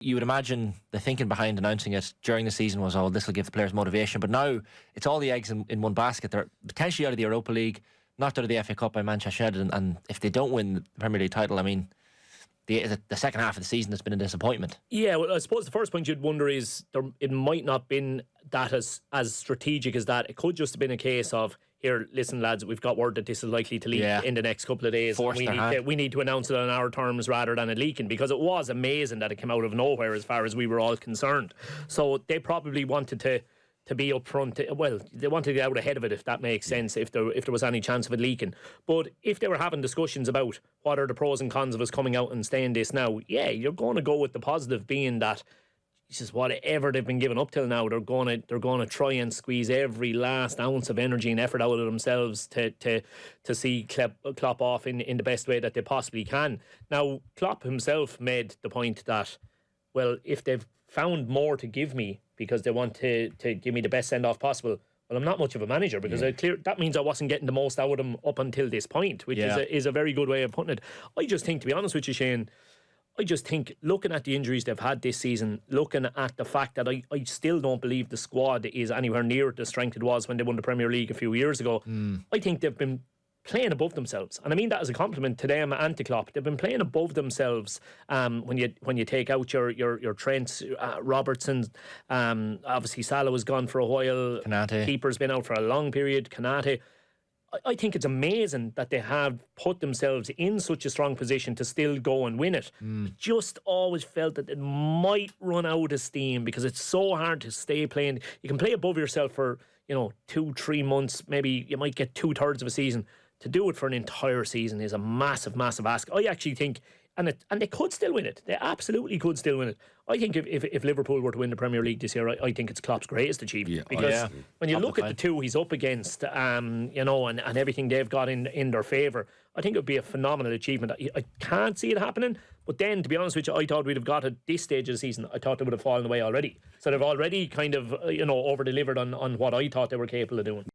You would imagine the thinking behind announcing it during the season was, this will give the players motivation. But now it's all the eggs in one basket. They're potentially out of the Europa League, knocked out of the FA Cup by Manchester United, and if they don't win the Premier League title, I mean, the second half of the season has been a disappointment. Yeah, well, I suppose the first point you'd wonder is it might not have been that as strategic as that. It could just have been a case of, here, listen, lads, we've got word that this is likely to leak in the next couple of days. We need to announce it on our terms rather than it leaking, because it was amazing that it came out of nowhere as far as we were all concerned. So they probably wanted to be upfront. Well, they wanted to get out ahead of it, if that makes sense, if there was any chance of it leaking. But if they were having discussions about what are the pros and cons of us coming out and saying this now, you're going to go with the positive, being that Jesus, whatever they've been giving up till now, they're going to try and squeeze every last ounce of energy and effort out of themselves to see Klopp off in the best way that they possibly can. Now, Klopp himself made the point that, well, if they've found more to give me because they want to give me the best send-off possible, well, I'm not much of a manager, because that means I wasn't getting the most out of them up until this point, which is a very good way of putting it. I just think, to be honest with you, Shane, looking at the injuries they've had this season, looking at the fact that I still don't believe the squad is anywhere near the strength it was when they won the Premier League a few years ago, I think they've been playing above themselves, and I mean that as a compliment to them and to Klopp. They've been playing above themselves. When you take out your Trent, Robertson, obviously Salah was gone for a while. Konate. Keeper's been out for a long period. Konate. I think it's amazing that they have put themselves in such a strong position to still go and win it. I just always felt that it might run out of steam, because it's so hard to stay playing. You can play above yourself for 2-3 months, maybe you might get 2/3 of a season. To do it for an entire season is a massive, massive ask. I actually think, and they could still win it. They absolutely could still win it. I think if Liverpool were to win the Premier League this year, I think it's Klopp's greatest achievement. Because when you look at the two he's up against, and everything they've got in their favour, I think it would be a phenomenal achievement. I can't see it happening, but then, to be honest with you, I thought we'd have got at this stage of the season, I thought they would have fallen away already. So they've already kind of, over-delivered on what I thought they were capable of doing.